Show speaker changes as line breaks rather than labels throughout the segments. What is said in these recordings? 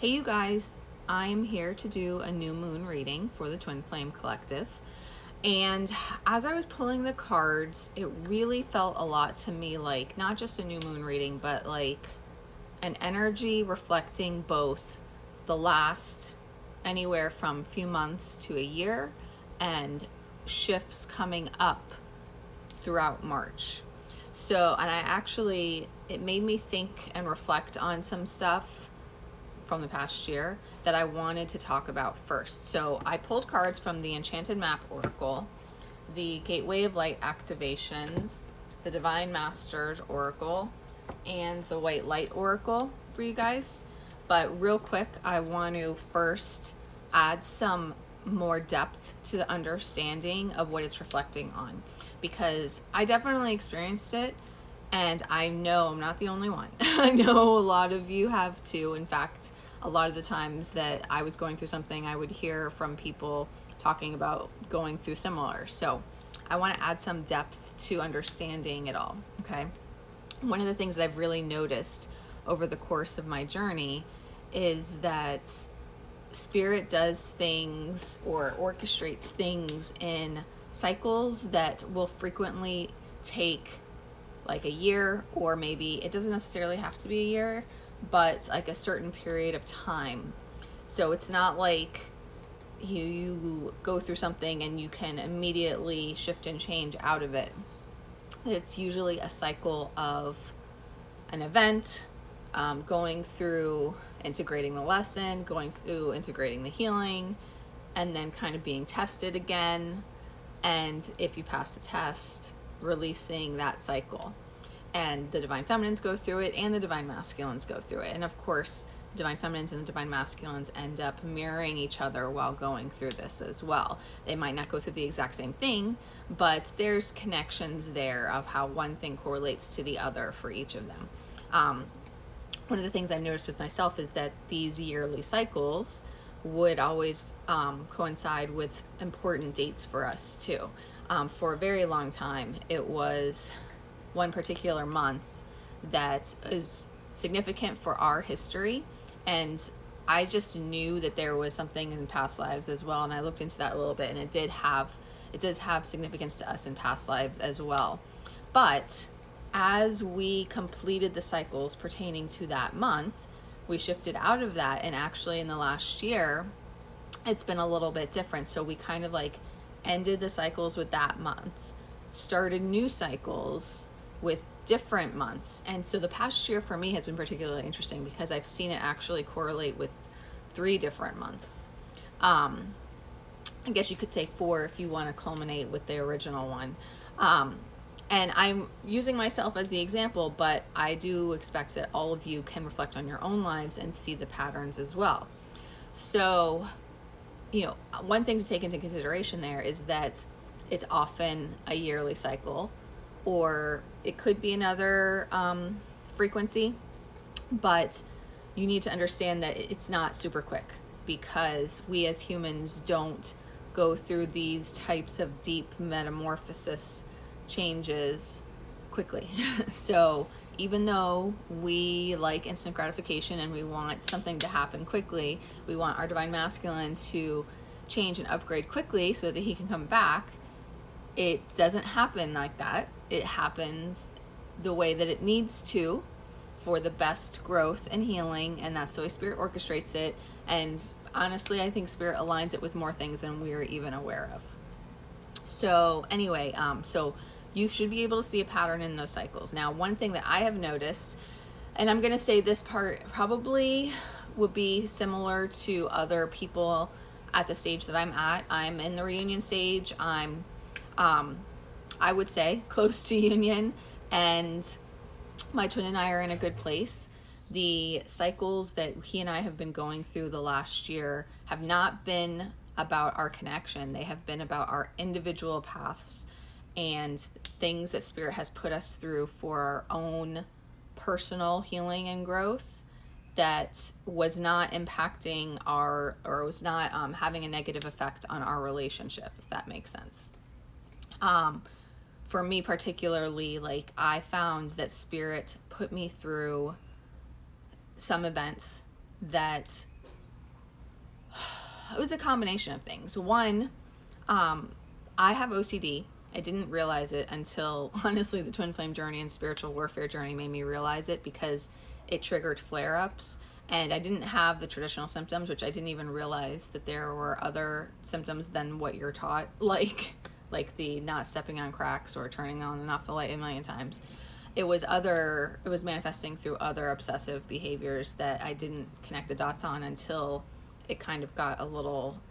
Hey you guys, I am here to do a new moon reading for the Twin Flame Collective. And as I was pulling the cards, it really felt a lot to me like not just a new moon reading, but like an energy reflecting both the last anywhere from few months to a year and shifts coming up throughout March. So, and it made me think and reflect on some stuff from the past year that I wanted to talk about first. So I pulled cards from the Enchanted Map Oracle, the Gateway of Light Activations, the Divine Masters Oracle, and the White Light Oracle for you guys. But real quick, I want to first add some more depth to the understanding of what it's reflecting on, because I definitely experienced it. And I know I'm not the only one. I know a lot of you have too. In fact, a lot of the times that I was going through something, I would hear from people talking about going through similar. So I want to add some depth to understanding it all, okay? One of the things that I've really noticed over the course of my journey is that Spirit does things or orchestrates things in cycles that will frequently take like a year, or maybe it doesn't necessarily have to be a year, but like a certain period of time. So it's not like you go through something and you can immediately shift and change out of it. It's usually a cycle of an event, going through integrating the lesson, going through integrating the healing, and then kind of being tested again. And if you pass the test, releasing that cycle. And the divine feminines go through it and the divine masculines go through it. And of course, the divine feminines and the divine masculines end up mirroring each other while going through this as well. They might not go through the exact same thing, but there's connections there of how one thing correlates to the other for each of them. One of the things I've noticed with myself is that these yearly cycles would always coincide with important dates for us too. For a very long time, it was one particular month that is significant for our history, and I just knew that there was something in past lives as well, and I looked into that a little bit, and it does have significance to us in past lives as well. But as we completed the cycles pertaining to that month, we shifted out of that, and actually in the last year it's been a little bit different. So we kind of like ended the cycles with that month, started new cycles with different months. And so the past year for me has been particularly interesting because I've seen it actually correlate with 3 different months. I guess you could say 4 if you want to culminate with the original one. And I'm using myself as the example, but I do expect that all of you can reflect on your own lives and see the patterns as well. So, one thing to take into consideration there is that it's often a yearly cycle, or it could be another frequency, but you need to understand that it's not super quick, because we as humans don't go through these types of deep metamorphosis changes quickly. So even though we like instant gratification and we want something to happen quickly, we want our divine masculine to change and upgrade quickly so that he can come back, it doesn't happen like that. It happens the way that it needs to for the best growth and healing, and that's the way Spirit orchestrates it. And honestly, I think Spirit aligns it with more things than we're even aware of. So anyway, so you should be able to see a pattern in those cycles. Now, one thing that I have noticed, and I'm going to say this part probably would be similar to other people at the stage that I'm at. I'm in the reunion stage. I'm, I would say, close to union, and my twin and I are in a good place. The cycles that he and I have been going through the last year have not been about our connection. They have been about our individual paths and things that Spirit has put us through for our own personal healing and growth that was not impacting or was not having a negative effect on our relationship, if that makes sense. For me particularly, like, I found that Spirit put me through some events that it was a combination of things. One, I have OCD. I didn't realize it until, honestly, the twin flame journey and spiritual warfare journey made me realize it, because it triggered flare-ups. And I didn't have the traditional symptoms, which I didn't even realize that there were other symptoms than what you're taught, like the not stepping on cracks or turning on and off the light a million times. It was manifesting through other obsessive behaviors that I didn't connect the dots on until it kind of got a little,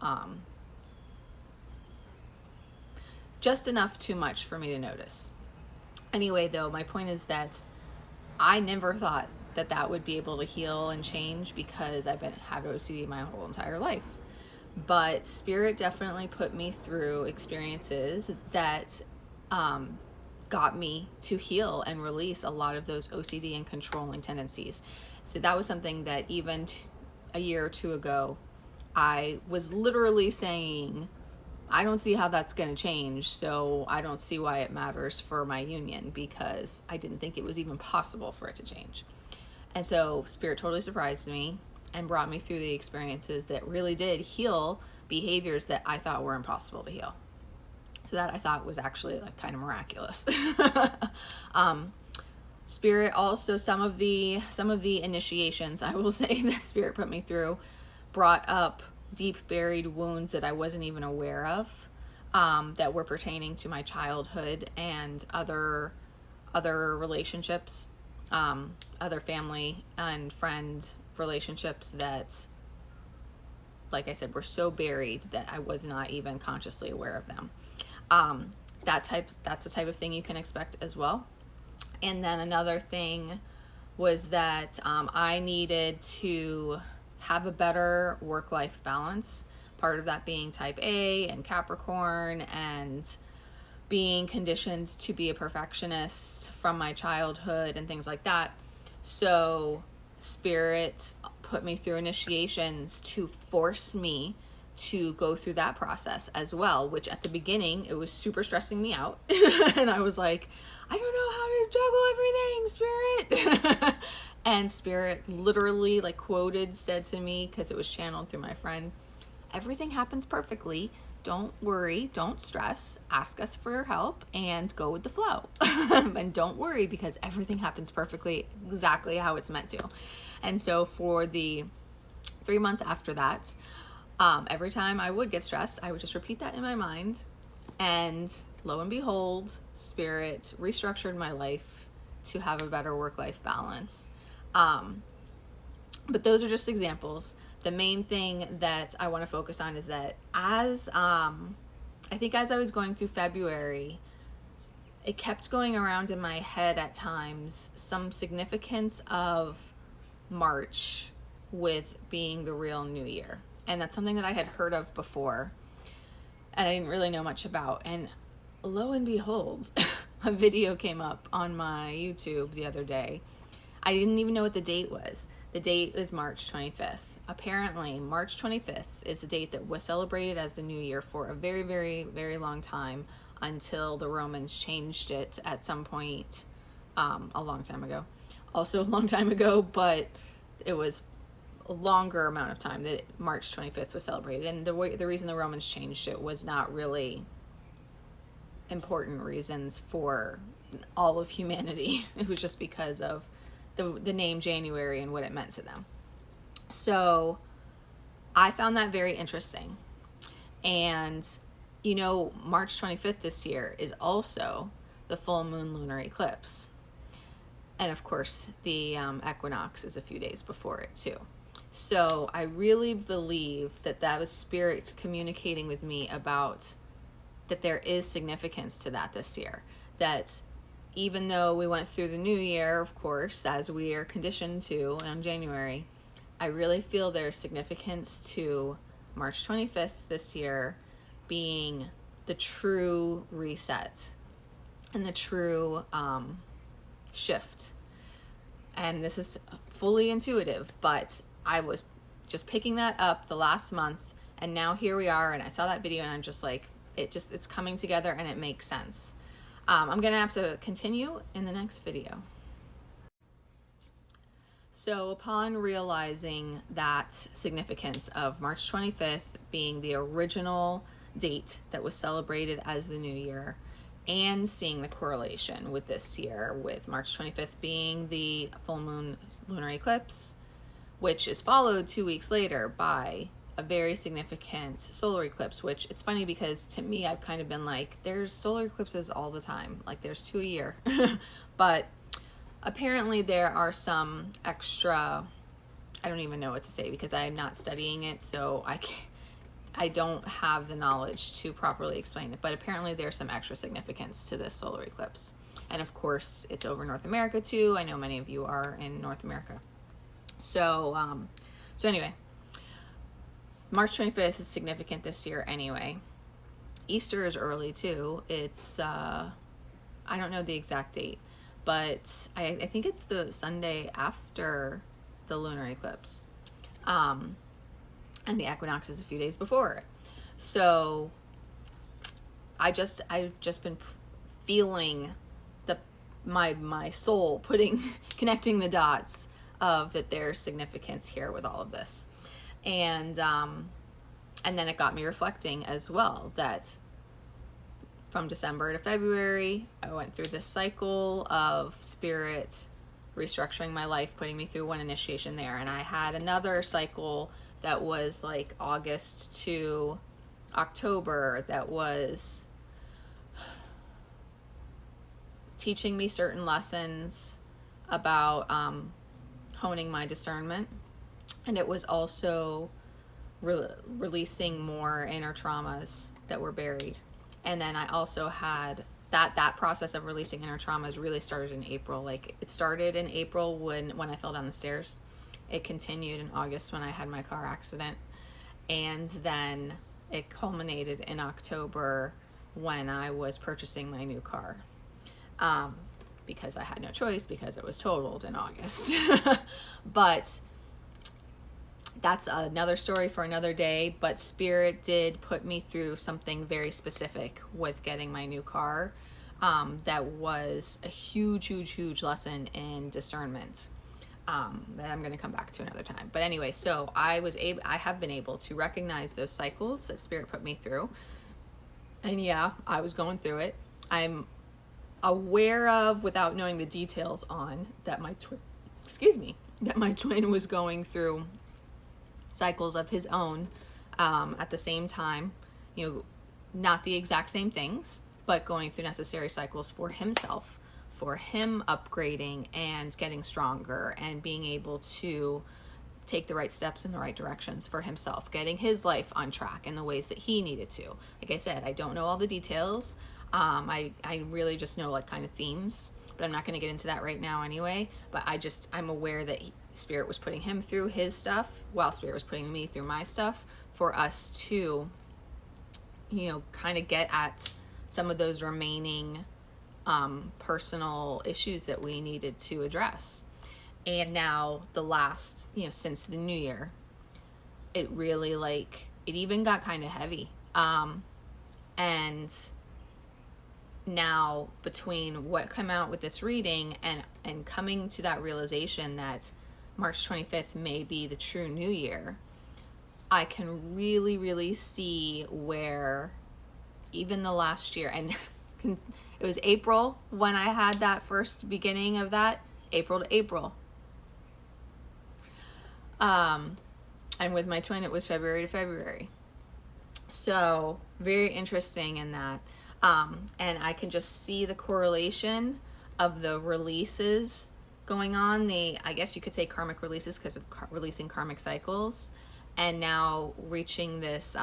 just enough too much for me to notice. Anyway, though, my point is that I never thought that that would be able to heal and change, because I've had OCD my whole entire life. But Spirit definitely put me through experiences that got me to heal and release a lot of those OCD and controlling tendencies. So that was something that even a year or two ago, I was literally saying, I don't see how that's going to change, so I don't see why it matters for my union, because I didn't think it was even possible for it to change. And so Spirit totally surprised me and brought me through the experiences that really did heal behaviors that I thought were impossible to heal. So that I thought was actually like kind of miraculous. Spirit also, some of the initiations, I will say, that Spirit put me through brought up deep buried wounds that I wasn't even aware of, that were pertaining to my childhood and other relationships, other family and friend relationships that, like I said, were so buried that I was not even consciously aware of them. That's the type of thing you can expect as well. And then another thing was that I needed to have a better work-life balance. Part of that being type A and Capricorn, and being conditioned to be a perfectionist from my childhood and things like that. So Spirit put me through initiations to force me to go through that process as well, which at the beginning, it was super stressing me out. And I was like, I don't know how to juggle everything, Spirit. And Spirit literally said to me, because it was channeled through my friend, everything happens perfectly. Don't worry, don't stress, ask us for help and go with the flow. And don't worry, because everything happens perfectly, exactly how it's meant to. And so for the 3 months after that, every time I would get stressed, I would just repeat that in my mind. And lo and behold, Spirit restructured my life to have a better work-life balance. But those are just examples. The main thing that I want to focus on is that as I was going through February, it kept going around in my head at times, some significance of March with being the real new year. And that's something that I had heard of before and I didn't really know much about. And lo and behold, a video came up on my YouTube the other day. I didn't even know what the date was. The date is March 25th. Apparently, March 25th is the date that was celebrated as the new year for a very, very, very long time, until the Romans changed it at some point a long time ago. Also a long time ago, but it was a longer amount of time that March 25th was celebrated. And the reason the Romans changed it was not really important reasons for all of humanity. It was just because of the name January and what it meant to them. So I found that very interesting. And, March 25th this year is also the full moon lunar eclipse. And of course, the equinox is a few days before it too. So I really believe that was Spirit communicating with me about that there is significance to that this year. That even though we went through the new year, of course, as we are conditioned to on January, I really feel there's significance to March 25th this year being the true reset and the true shift. And this is fully intuitive, but I was just picking that up the last month, and now here we are, and I saw that video and I'm just like, it's coming together and it makes sense. I'm gonna have to continue in the next video. So, upon realizing that significance of March 25th being the original date that was celebrated as the new year, and seeing the correlation with this year, with March 25th being the full moon lunar eclipse, which is followed 2 weeks later by a very significant solar eclipse, which it's funny because to me, I've kind of been like, there's solar eclipses all the time, like there's 2 a year. But apparently there are some extra, I don't even know what to say because I'm not studying it, so I don't have the knowledge to properly explain it, but apparently there's some extra significance to this solar eclipse. And of course, it's over North America too. I know many of you are in North America. So anyway, March 25th is significant this year anyway. Easter is early too. It's, I don't know the exact date, but I think it's the Sunday after the lunar eclipse. And the equinox is a few days before it. So I've just been feeling my soul connecting the dots of that there's significance here with all of this. And then it got me reflecting as well that from December to February, I went through this cycle of spirit restructuring my life, putting me through one initiation there. And I had another cycle that was like August to October that was teaching me certain lessons about honing my discernment. And it was also releasing more inner traumas that were buried. And then I also had that process of releasing inner traumas really started in April. Like it started in April when I fell down the stairs. It continued in August when I had my car accident. And then it culminated in October when I was purchasing my new car. Because I had no choice because it was totaled in August. But that's another story for another day. But Spirit did put me through something very specific with getting my new car. That was a huge lesson in discernment. That I'm going to come back to another time. But anyway, so I have been able to recognize those cycles that Spirit put me through. And yeah, I was going through it. I'm aware of, without knowing the details on, that my twin was going through cycles of his own at the same time. You know, not the exact same things, but going through necessary cycles for himself, for him upgrading and getting stronger and being able to take the right steps in the right directions for himself, getting his life on track in the ways that he needed to. Like I said, I don't know all the details. I really just know like kind of themes, but I'm not going to get into that right now anyway. But I'm aware that Spirit was putting him through his stuff while Spirit was putting me through my stuff for us to, you know, kind of get at some of those remaining personal issues that we needed to address. And now the last, you know, since the new year, it really it even got kind of heavy. And now between what came out with this reading and coming to that realization that March 25th may be the true new year, I can really see where even the last year, and it was April when I had that first beginning of that, April to April. And with my twin, it was February to February. So very interesting in that. And I can just see the correlation of the releases going on. I guess you could say karmic releases because of releasing karmic cycles. And now reaching this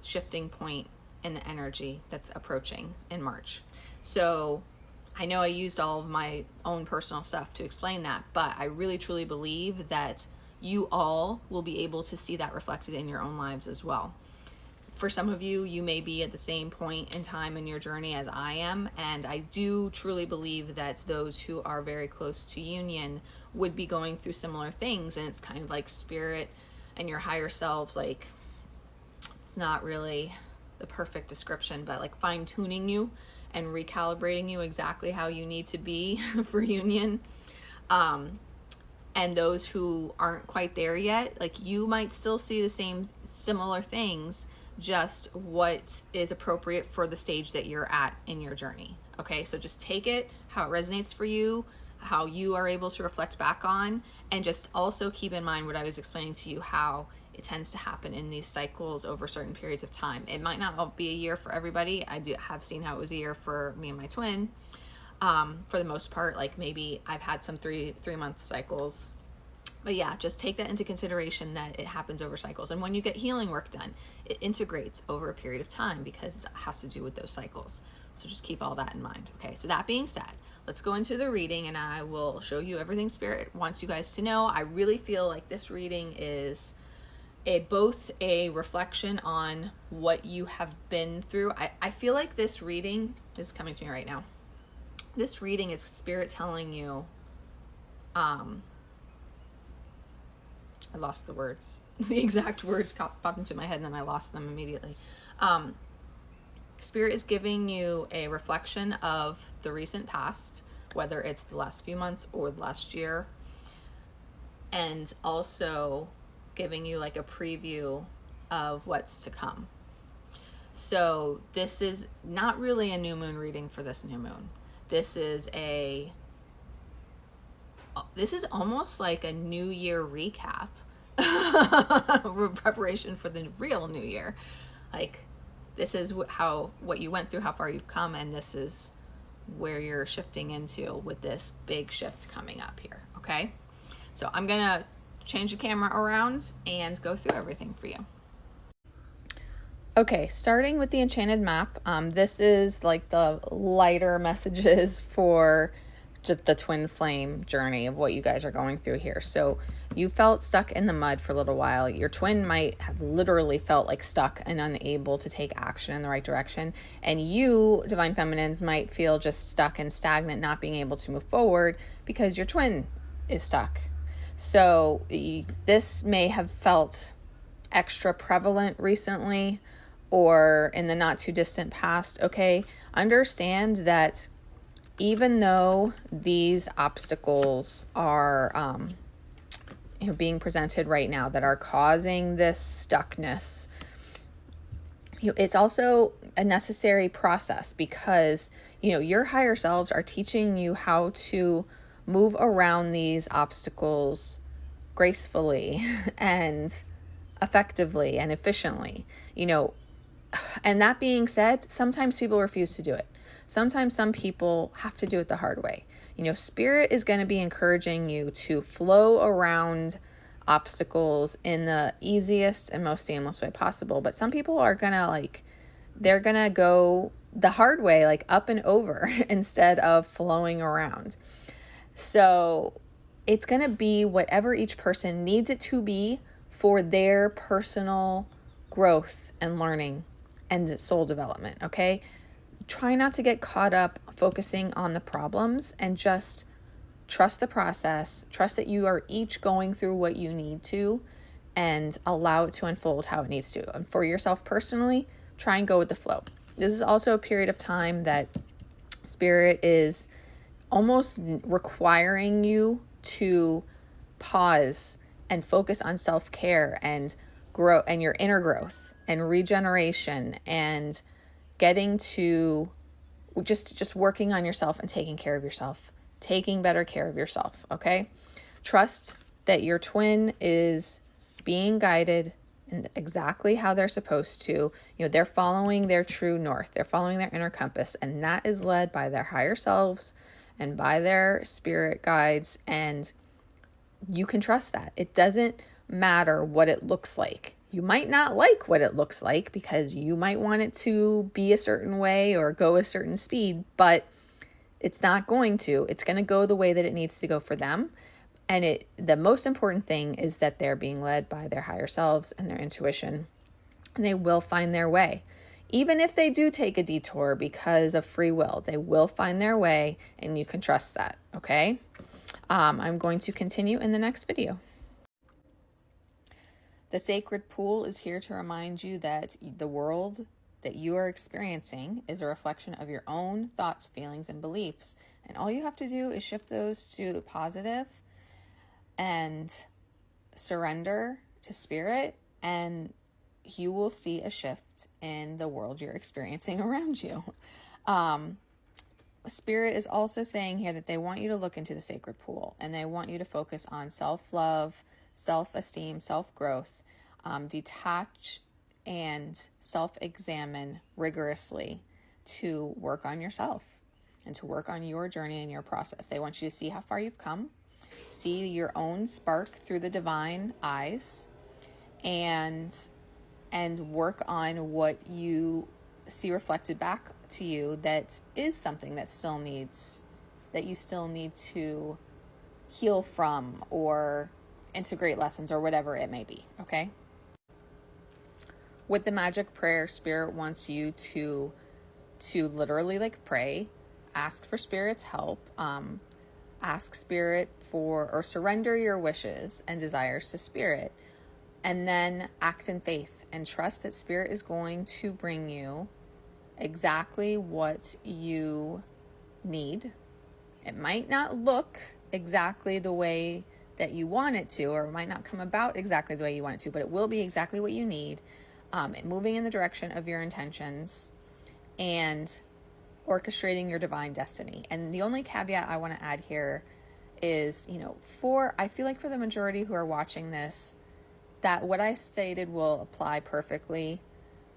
shifting point in the energy that's approaching in March. So I know I used all of my own personal stuff to explain that, but I really truly believe that you all will be able to see that reflected in your own lives as well. For some of you, you may be at the same point in time in your journey as I am, and I do truly believe that those who are very close to union would be going through similar things, and it's kind of like Spirit and your higher selves, like, it's not really the perfect description, but like fine-tuning you and recalibrating you exactly how you need to be for union. And those who aren't quite there yet, like, you might still see the same similar things, just what is appropriate for the stage that you're at in your journey. Okay, so just take it how it resonates for you, how you are able to reflect back on, and just also keep in mind what I was explaining to you, how it tends to happen in these cycles over certain periods of time. It might not be a year for everybody. I have seen how it was a year for me and my twin. For the most part, like, maybe I've had some three-month cycles. But yeah, just take that into consideration, that it happens over cycles. And when you get healing work done, it integrates over a period of time because it has to do with those cycles. So just keep all that in mind. Okay, so that being said, let's go into the reading and I will show you everything Spirit wants you guys to know. I really feel like this reading is both a reflection on what you have been through. I feel like this reading is coming to me right now. This reading is Spirit telling you, I lost the words. The exact words popped into my head and then I lost them immediately. Spirit is giving you a reflection of the recent past, whether it's the last few months or the last year, and also giving you like a preview of what's to come. So this is not really a new moon reading for this new moon. This is almost like a new year recap. Preparation for the real new year. Like, this is what you went through, how far you've come, and this is where you're shifting into with this big shift coming up here. Okay, so I'm gonna change the camera around and go through everything for you. Okay, starting with the Enchanted Map, this is like the lighter messages for just the twin flame journey of what you guys are going through here. So you felt stuck in the mud for a little while. Your twin might have literally felt like stuck and unable to take action in the right direction. And you, Divine Feminines, might feel just stuck and stagnant, not being able to move forward because your twin is stuck. So this may have felt extra prevalent recently or in the not too distant past. Okay, understand that even though these obstacles are being presented right now that are causing this stuckness, it's also a necessary process because your higher selves are teaching you how to move around these obstacles gracefully and effectively and efficiently. And that being said, sometimes people refuse to do it. Sometimes some people have to do it the hard way. Spirit is going to be encouraging you to flow around obstacles in the easiest and most seamless way possible. But some people are going to they're going to go the hard way, like up and over instead of flowing around. So it's going to be whatever each person needs it to be for their personal growth and learning and soul development, okay? Try not to get caught up focusing on the problems and just trust the process. Trust that you are each going through what you need to and allow it to unfold how it needs to. And for yourself personally, try and go with the flow. This is also a period of time that Spirit is almost requiring you to pause and focus on self-care and grow and your inner growth and regeneration and getting to just working on yourself and taking care of yourself, taking better care of yourself, okay? Trust that your twin is being guided in exactly how they're supposed to. They're following their true north. They're following their inner compass, and that is led by their higher selves and by their spirit guides, and you can trust that. It doesn't matter what it looks like. You might not like what it looks like because you might want it to be a certain way or go a certain speed, but it's not going to. It's going to go the way that it needs to go for them. And the most important thing is that they're being led by their higher selves and their intuition, and they will find their way. Even if they do take a detour because of free will, they will find their way, and you can trust that, okay? I'm going to continue in the next video. The sacred pool is here to remind you that the world that you are experiencing is a reflection of your own thoughts, feelings, and beliefs. And all you have to do is shift those to positive and surrender to spirit, and you will see a shift in the world you're experiencing around you. Spirit is also saying here that they want you to look into the sacred pool, and they want you to focus on self-love, self-esteem, self-growth, detach and self-examine rigorously to work on yourself and to work on your journey and your process. They want you to see how far you've come, see your own spark through the divine eyes, and work on what you see reflected back to you that is something that you still need to heal from or integrate lessons or whatever it may be. Okay. With the magic prayer, Spirit wants you to literally like pray, ask for Spirit's help, ask Spirit for, or surrender your wishes and desires to Spirit, and then act in faith and trust that Spirit is going to bring you exactly what you need. It might not look exactly the way that you want it to, or it might not come about exactly the way you want it to, but it will be exactly what you need, moving in the direction of your intentions and orchestrating your divine destiny. And the only caveat I want to add here is, I feel like for the majority who are watching this, that what I stated will apply perfectly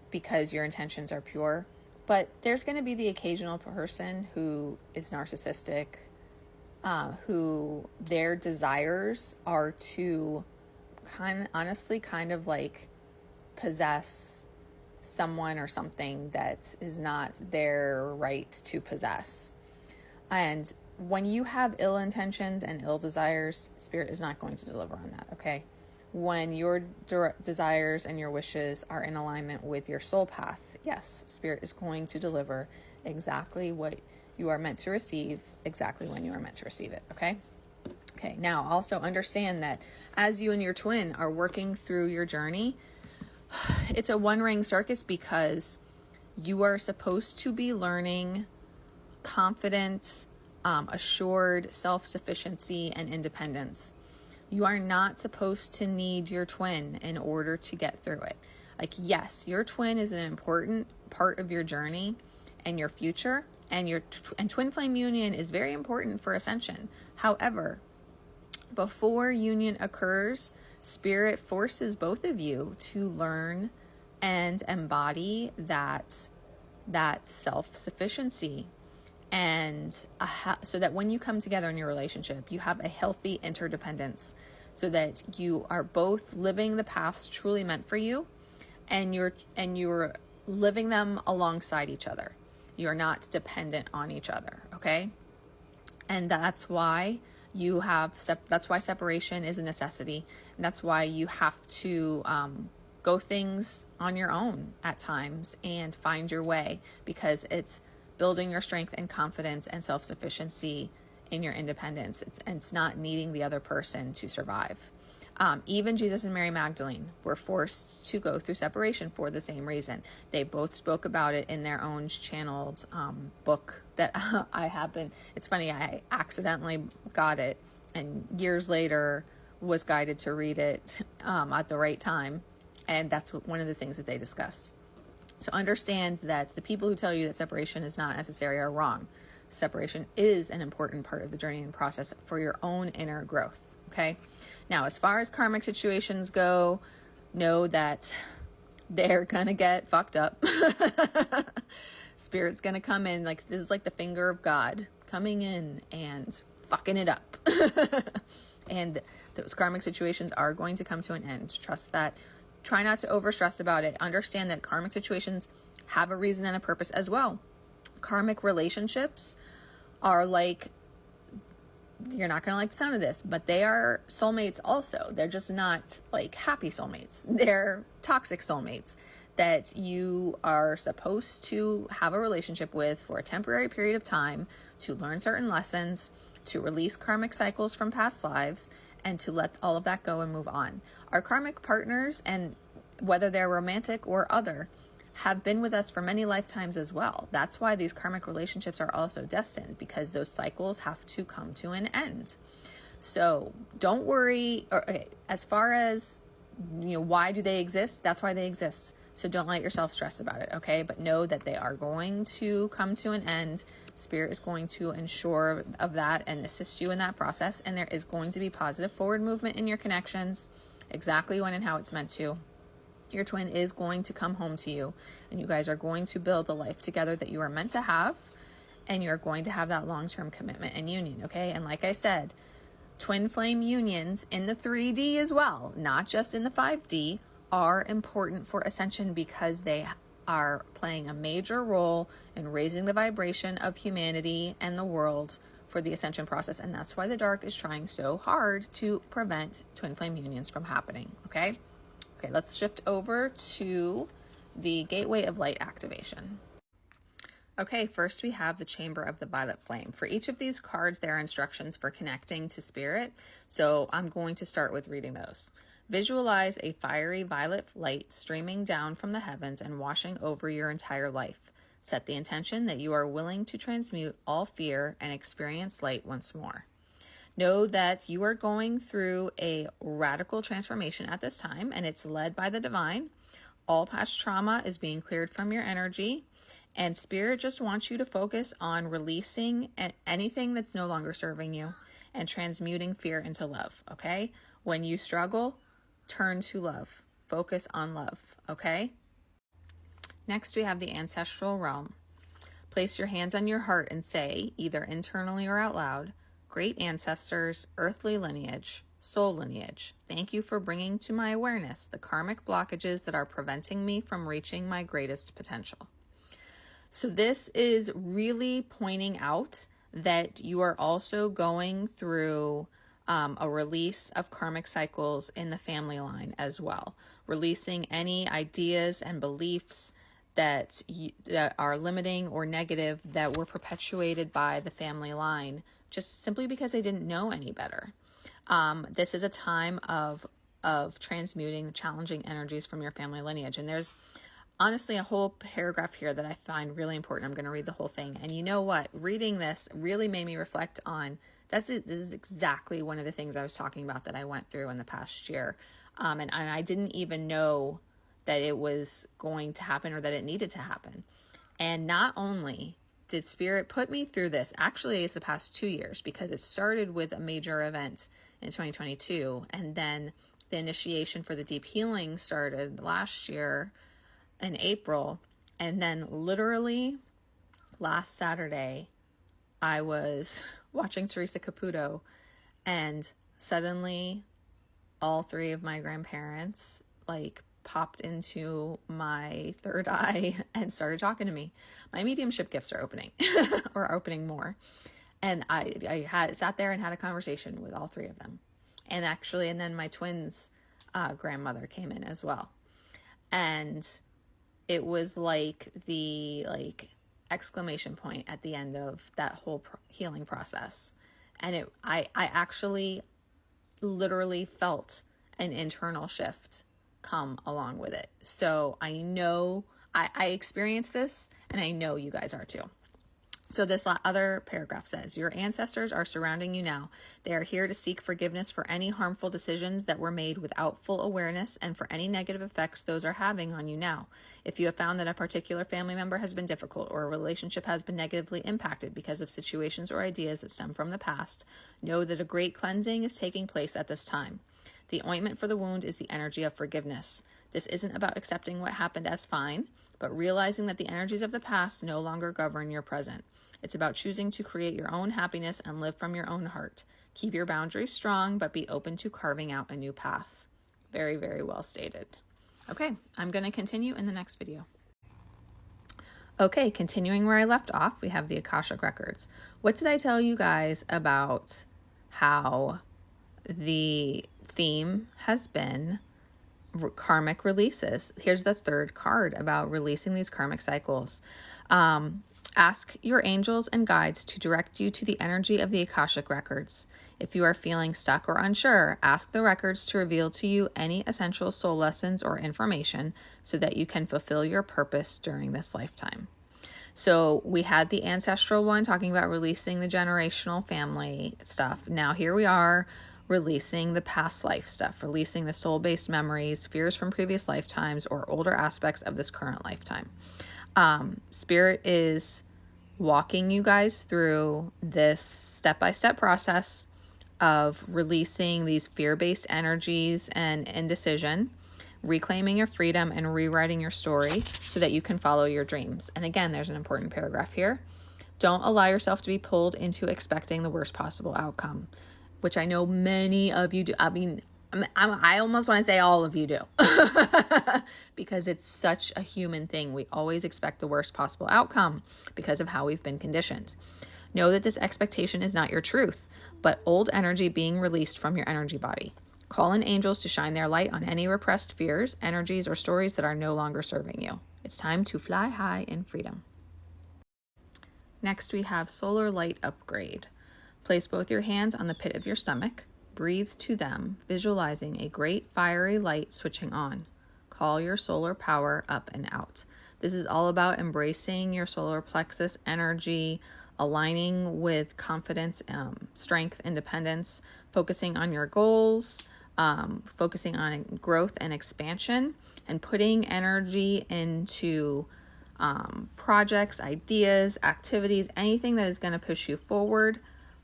because your intentions are pure. But there's going to be the occasional person who is narcissistic, who their desires are to kind of like possess someone or something that is not their right to possess. And when you have ill intentions and ill desires, Spirit is not going to deliver on that, okay? When your desires and your wishes are in alignment with your soul path, yes, Spirit is going to deliver exactly what you are meant to receive, exactly when you are meant to receive it, okay? Okay, now also understand that as you and your twin are working through your journey, it's a one-ring circus because you are supposed to be learning confident, assured self-sufficiency and independence. You are not supposed to need your twin in order to get through it. Like, yes, your twin is an important part of your journey and your future, and and twin flame union is very important for ascension. However, before union occurs, Spirit forces both of you to learn and embody that self-sufficiency, and so that when you come together in your relationship, you have a healthy interdependence, so that you are both living the paths truly meant for you, and you're living them alongside each other. You're not dependent on each other, okay? And that's why that's why separation is a necessity. And that's why you have to go things on your own at times and find your way, because it's building your strength and confidence and self-sufficiency in your independence. It's not needing the other person to survive. Even Jesus and Mary Magdalene were forced to go through separation for the same reason. They both spoke about it in their own channeled book that I have been. It's funny, I accidentally got it and years later was guided to read it at the right time. And that's one of the things that they discuss. So understand that the people who tell you that separation is not necessary are wrong. Separation is an important part of the journey and process for your own inner growth. Okay. Now, as far as karmic situations go, know that they're going to get fucked up. Spirit's going to come in. Like, this is like the finger of God coming in and fucking it up. And those karmic situations are going to come to an end. Trust that. Try not to overstress about it. Understand that karmic situations have a reason and a purpose as well. Karmic relationships are like, you're not going to like the sound of this, but they are soulmates also. They're just not like happy soulmates. They're toxic soulmates that you are supposed to have a relationship with for a temporary period of time to learn certain lessons, to release karmic cycles from past lives, and to let all of that go and move on. Our karmic partners, and whether they're romantic or other, have been with us for many lifetimes as well. That's why these karmic relationships are also destined, because those cycles have to come to an end. So don't worry. Okay, as far as, why do they exist? That's why they exist. So don't let yourself stress about it, okay? But know that they are going to come to an end. Spirit is going to ensure of that and assist you in that process. And there is going to be positive forward movement in your connections, exactly when and how it's meant to. Your twin is going to come home to you, and you guys are going to build a life together that you are meant to have, and you're going to have that long-term commitment and union, okay? And like I said, twin flame unions in the 3D as well, not just in the 5D, are important for ascension because they are playing a major role in raising the vibration of humanity and the world for the ascension process. And that's why the dark is trying so hard to prevent twin flame unions from happening, okay? Okay, let's shift over to the Gateway of Light activation. Okay, first we have the Chamber of the Violet Flame. For each of these cards, there are instructions for connecting to spirit. So I'm going to start with reading those. Visualize a fiery violet light streaming down from the heavens and washing over your entire life. Set the intention that you are willing to transmute all fear and experience light once more. Know that you are going through a radical transformation at this time, and it's led by the divine. All past trauma is being cleared from your energy, and spirit just wants you to focus on releasing anything that's no longer serving you and transmuting fear into love, okay? When you struggle, turn to love. Focus on love, okay? Next, we have the ancestral realm. Place your hands on your heart and say, either internally or out loud, great ancestors, earthly lineage, soul lineage, thank you for bringing to my awareness the karmic blockages that are preventing me from reaching my greatest potential. So this is really pointing out that you are also going through a release of karmic cycles in the family line as well. Releasing any ideas and beliefs that are limiting or negative that were perpetuated by the family line just simply because they didn't know any better. This is a time of transmuting the challenging energies from your family lineage. And there's honestly a whole paragraph here that I find really important. I'm going to read the whole thing. And you know what? Reading this really made me reflect on this is exactly one of the things I was talking about that I went through in the past year. And I didn't even know that it was going to happen or that it needed to happen. And not only did Spirit put me through this, actually it's the past 2 years, because it started with a major event in 2022. And then the initiation for the deep healing started last year in April. And then literally last Saturday, I was watching Teresa Caputo, and suddenly all three of my grandparents popped into my third eye and started talking to me. My mediumship gifts are opening or opening more. And I sat there and had a conversation with all three of them. And then my twins' grandmother came in as well. And it was like the exclamation point at the end of that whole healing process. And I actually literally felt an internal shift come along with it. So I know I experienced this, and I know you guys are too. So this other paragraph says, your ancestors are surrounding you now. They are here to seek forgiveness for any harmful decisions that were made without full awareness and for any negative effects those are having on you now. If you have found that a particular family member has been difficult or a relationship has been negatively impacted because of situations or ideas that stem from the past, know that a great cleansing is taking place at this time. The ointment for the wound is the energy of forgiveness. This isn't about accepting what happened as fine, but realizing that the energies of the past no longer govern your present. It's about choosing to create your own happiness and live from your own heart. Keep your boundaries strong, but be open to carving out a new path. Very, very well stated. Okay, I'm going to continue in the next video. Okay, continuing where I left off, we have the Akashic Records. What did I tell you guys about how the theme has been karmic releases? Here's the third card about releasing these karmic cycles. Ask your angels and guides to direct you to the energy of the Akashic Records. If you are feeling stuck or unsure, ask the records to reveal to you any essential soul lessons or information so that you can fulfill your purpose during this lifetime. So we had the ancestral one talking about releasing the generational family stuff. Now here we are releasing the past life stuff, releasing the soul-based memories, fears from previous lifetimes, or older aspects of this current lifetime. Spirit is walking you guys through this step-by-step process of releasing these fear-based energies and indecision, reclaiming your freedom, and rewriting your story so that you can follow your dreams. And again, there's an important paragraph here. Don't allow yourself to be pulled into expecting the worst possible outcome, which I know many of you do. I mean, I almost want to say all of you do because it's such a human thing. We always expect the worst possible outcome because of how we've been conditioned. Know that this expectation is not your truth, but old energy being released from your energy body. Call in angels to shine their light on any repressed fears, energies, or stories that are no longer serving you. It's time to fly high in freedom. Next, we have Solar Light Upgrade. Place both your hands on the pit of your stomach. Breathe to them, visualizing a great fiery light switching on. Call your solar power up and out. This is all about embracing your solar plexus energy, aligning with confidence, strength, independence, focusing on your goals, focusing on growth and expansion, and putting energy into projects, ideas, activities, anything that is going to push you forward,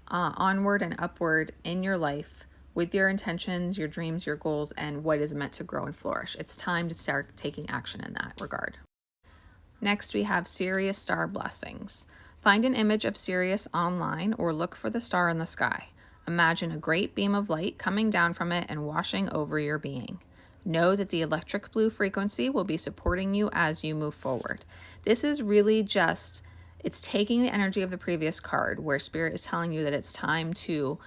onward and upward in your life with your intentions, your dreams, your goals, and what is meant to grow and flourish. It's time to start taking action in that regard. Next, we have Sirius Star Blessings. Find an image of Sirius online or look for the star in the sky. Imagine a great beam of light coming down from it and washing over your being. Know that the electric blue frequency will be supporting you as you move forward. This is really just, it's taking the energy of the previous card where Spirit is telling you that it's time to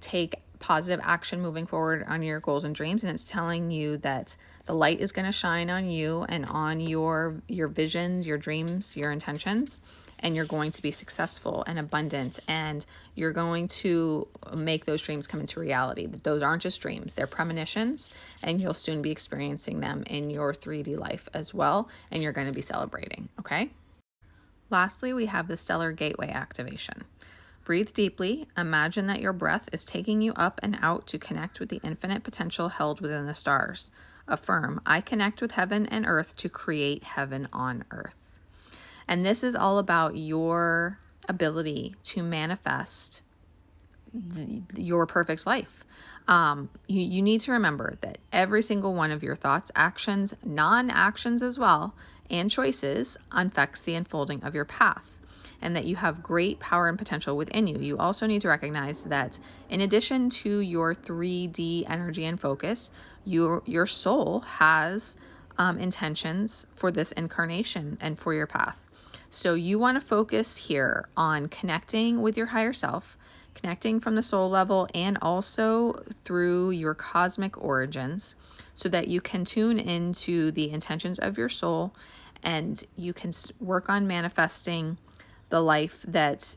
take positive action moving forward on your goals and dreams, and it's telling you that the light is going to shine on you and on your visions, your dreams, your intentions, and you're going to be successful and abundant, and you're going to make those dreams come into reality. Those aren't just dreams, they're premonitions, and you'll soon be experiencing them in your 3D life as well, and you're going to be celebrating, okay? Lastly, we have the Stellar Gateway activation. Breathe deeply. Imagine that your breath is taking you up and out to connect with the infinite potential held within the stars. Affirm, I connect with heaven and earth to create heaven on earth. And this is all about your ability to manifest your perfect life. You need to remember that every single one of your thoughts, actions, non-actions as well, and choices affects the unfolding of your path, and that you have great power and potential within you. You also need to recognize that in addition to your 3D energy and focus, your soul has intentions for this incarnation and for your path. So you want to focus here on connecting with your higher self, connecting from the soul level, and also through your cosmic origins, so that you can tune into the intentions of your soul and you can work on manifesting the life that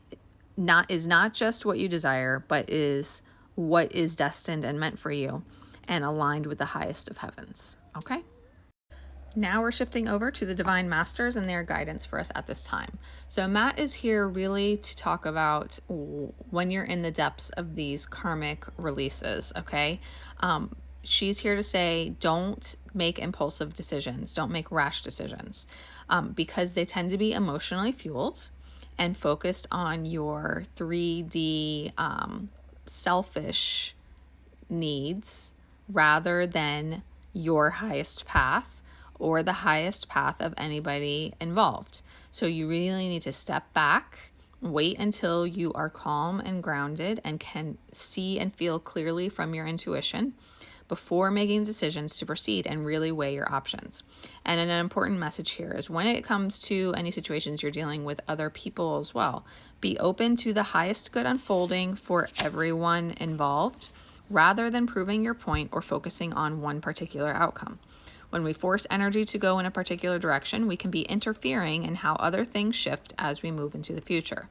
is not just what you desire, but is what is destined and meant for you and aligned with the highest of heavens. Okay? Now we're shifting over to the Divine Masters and their guidance for us at this time. So Matt is here really to talk about when you're in the depths of these karmic releases, okay? She's here to say, don't make impulsive decisions. Don't make rash decisions because they tend to be emotionally fueled and focused on your 3D selfish needs rather than your highest path or the highest path of anybody involved. So you really need to step back, wait until you are calm and grounded and can see and feel clearly from your intuition before making decisions to proceed, and really weigh your options. And an important message here is when it comes to any situations you're dealing with other people as well, be open to the highest good unfolding for everyone involved rather than proving your point or focusing on one particular outcome. When we force energy to go in a particular direction, we can be interfering in how other things shift as we move into the future.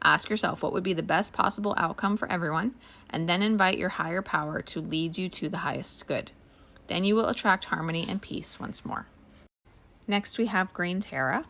Ask yourself what would be the best possible outcome for everyone, and then invite your higher power to lead you to the highest good. Then you will attract harmony and peace once more. Next, we have Green Terra.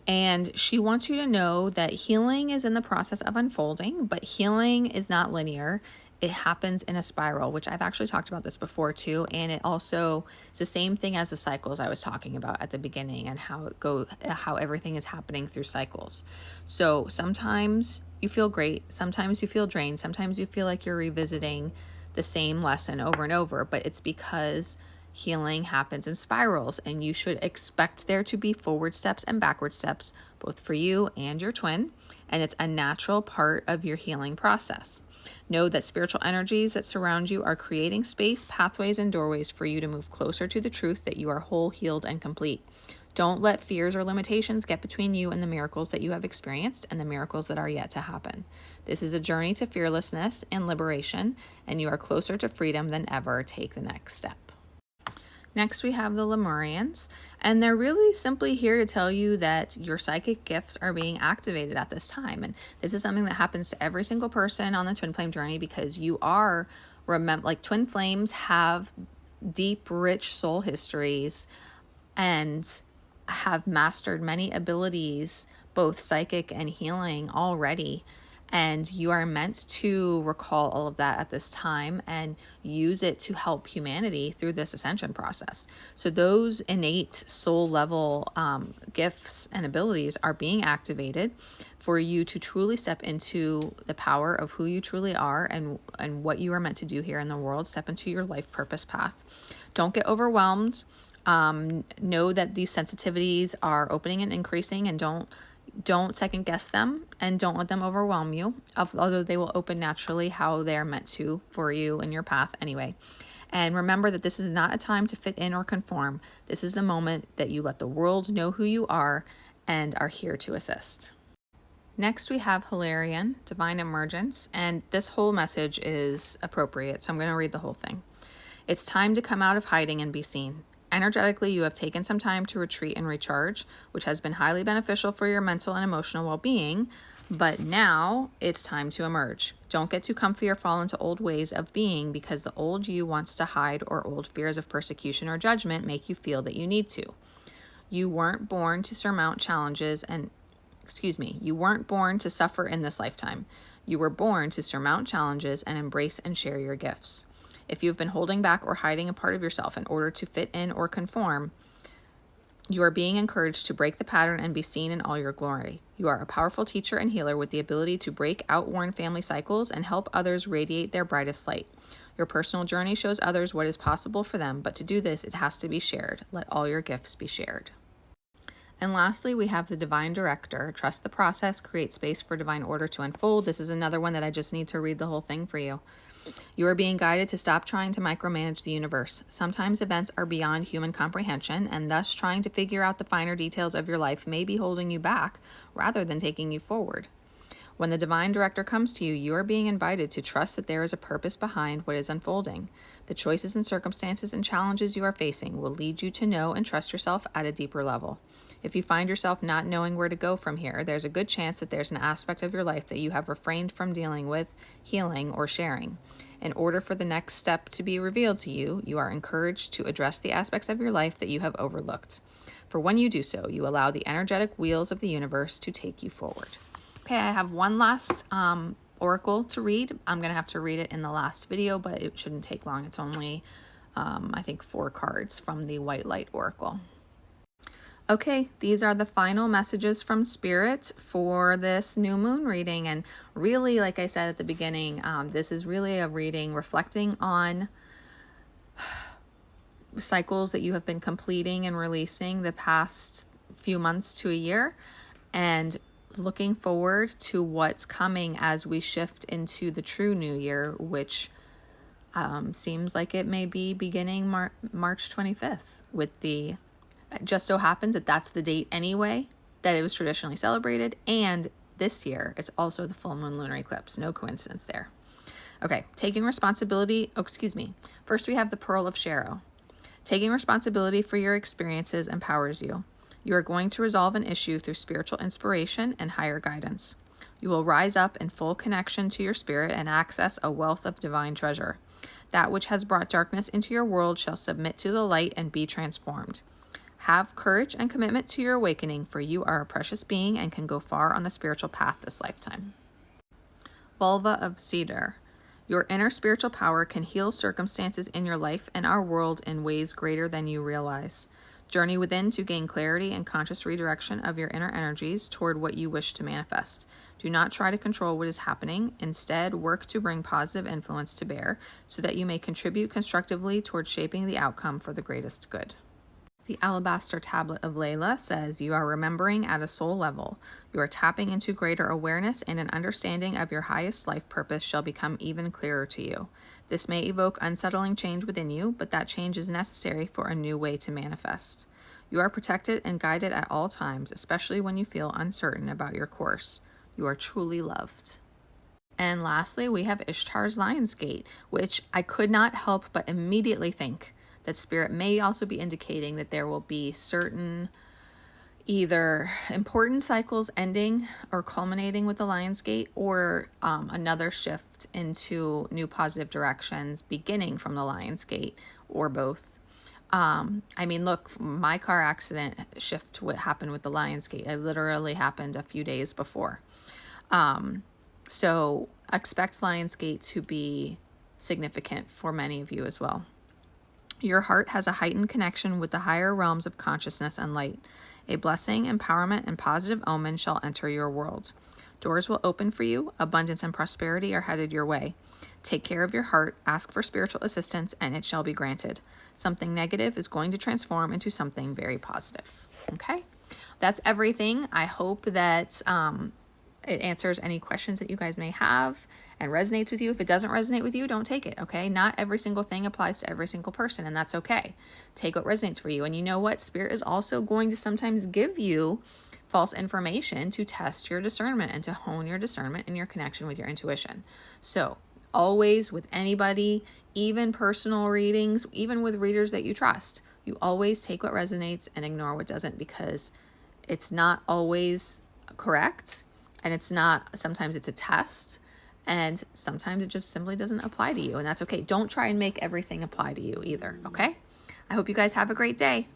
And she wants you to know that healing is in the process of unfolding, but healing is not linear. It happens in a spiral, which I've actually talked about this before too. And it also is the same thing as the cycles I was talking about at the beginning, and how everything is happening through cycles. So sometimes you feel great, sometimes you feel drained, sometimes you feel like you're revisiting the same lesson over and over, but it's because healing happens in spirals, and you should expect there to be forward steps and backward steps, both for you and your twin, and it's a natural part of your healing process. Know that spiritual energies that surround you are creating space, pathways, and doorways for you to move closer to the truth that you are whole, healed, and complete. Don't let fears or limitations get between you and the miracles that you have experienced and the miracles that are yet to happen. This is a journey to fearlessness and liberation, and you are closer to freedom than ever. Take the next step. Next, we have the Lemurians, and they're really simply here to tell you that your psychic gifts are being activated at this time. And this is something that happens to every single person on the twin flame journey, because you are, like, twin flames have deep, rich soul histories and have mastered many abilities, both psychic and healing, already. And you are meant to recall all of that at this time and use it to help humanity through this ascension process. So those innate soul level gifts and abilities are being activated for you to truly step into the power of who you truly are, and what you are meant to do here in the world. Step into your life purpose path. Don't get overwhelmed. Know that these sensitivities are opening and increasing, and don't second guess them, and don't let them overwhelm you, although they will open naturally how they're meant to for you in your path anyway. And remember that this is not a time to fit in or conform. This is the moment that you let the world know who you are and are here to assist. Next, we have Hilarion, Divine Emergence, and this whole message is appropriate, so I'm going to read the whole thing. It's time to come out of hiding and be seen. Energetically, you have taken some time to retreat and recharge, which has been highly beneficial for your mental and emotional well-being, but now it's time to emerge. Don't get too comfy or fall into old ways of being, because the old you wants to hide, or old fears of persecution or judgment make you feel that you need to. You weren't born to surmount challenges you weren't born to suffer in this lifetime. You were born to surmount challenges and embrace and share your gifts. If you've been holding back or hiding a part of yourself in order to fit in or conform, you are being encouraged to break the pattern and be seen in all your glory. You are a powerful teacher and healer with the ability to break outworn family cycles and help others radiate their brightest light. Your personal journey shows others what is possible for them, but to do this, it has to be shared. Let all your gifts be shared. And lastly, we have the Divine Director. Trust the process, create space for divine order to unfold. This is another one that I just need to read the whole thing for you. You are being guided to stop trying to micromanage the universe. Sometimes events are beyond human comprehension, and thus trying to figure out the finer details of your life may be holding you back rather than taking you forward. When the Divine Director comes to you, you are being invited to trust that there is a purpose behind what is unfolding. The choices and circumstances and challenges you are facing will lead you to know and trust yourself at a deeper level. If you find yourself not knowing where to go from here, there's a good chance that there's an aspect of your life that you have refrained from dealing with, healing, or sharing. In order for the next step to be revealed to you, you are encouraged to address the aspects of your life that you have overlooked. For when you do so, you allow the energetic wheels of the universe to take you forward. Okay, I have one last oracle to read. I'm going to have to read it in the last video, but it shouldn't take long. It's only, I think, 4 cards from the White Light Oracle. Okay, these are the final messages from Spirit for this new moon reading. And really, like I said at the beginning, this is really a reading reflecting on cycles that you have been completing and releasing the past few months to a year, and looking forward to what's coming as we shift into the true new year, which seems like it may be beginning March 25th with the... It just so happens that that's the date anyway that it was traditionally celebrated, and this year it's also the full moon lunar eclipse. No coincidence there. Okay, taking responsibility. First we have the Pearl of Shadow. Taking responsibility for your experiences empowers you. You are going to resolve an issue through spiritual inspiration and higher guidance. You will rise up in full connection to your spirit and access a wealth of divine treasure. That which has brought darkness into your world shall submit to the light and be transformed. Have courage and commitment to your awakening, for you are a precious being and can go far on the spiritual path this lifetime. Vulva of Cedar. Your inner spiritual power can heal circumstances in your life and our world in ways greater than you realize. Journey within to gain clarity and conscious redirection of your inner energies toward what you wish to manifest. Do not try to control what is happening. Instead, work to bring positive influence to bear so that you may contribute constructively toward shaping the outcome for the greatest good. The Alabaster Tablet of Layla says, you are remembering at a soul level. You are tapping into greater awareness, and an understanding of your highest life purpose shall become even clearer to you. This may evoke unsettling change within you, but that change is necessary for a new way to manifest. You are protected and guided at all times, especially when you feel uncertain about your course. You are truly loved. And lastly, we have Ishtar's Lion's Gate, which I could not help but immediately think that Spirit may also be indicating that there will be certain either important cycles ending or culminating with the Lion's Gate, or another shift into new positive directions beginning from the Lion's Gate, or both. I mean, look, my car accident shift what happened with the Lion's Gate. It literally happened a few days before. So expect Lion's Gate to be significant for many of you as well. Your heart has a heightened connection with the higher realms of consciousness and light. A blessing, empowerment, and positive omen shall enter your world. Doors will open for you. Abundance and prosperity are headed your way. Take care of your heart, ask for spiritual assistance, and it shall be granted. Something negative is going to transform into something very positive. Okay? That's everything. I hope that it answers any questions that you guys may have and resonates with you. If it doesn't resonate with you, don't take it, okay? Not every single thing applies to every single person, and that's okay. Take what resonates for you. And you know what? Spirit is also going to sometimes give you false information to test your discernment and to hone your discernment and your connection with your intuition. So always, with anybody, even personal readings, even with readers that you trust, you always take what resonates and ignore what doesn't, because it's not always correct. And it's not, sometimes it's a test, and sometimes it just simply doesn't apply to you, and that's okay. Don't try and make everything apply to you either, okay? I hope you guys have a great day.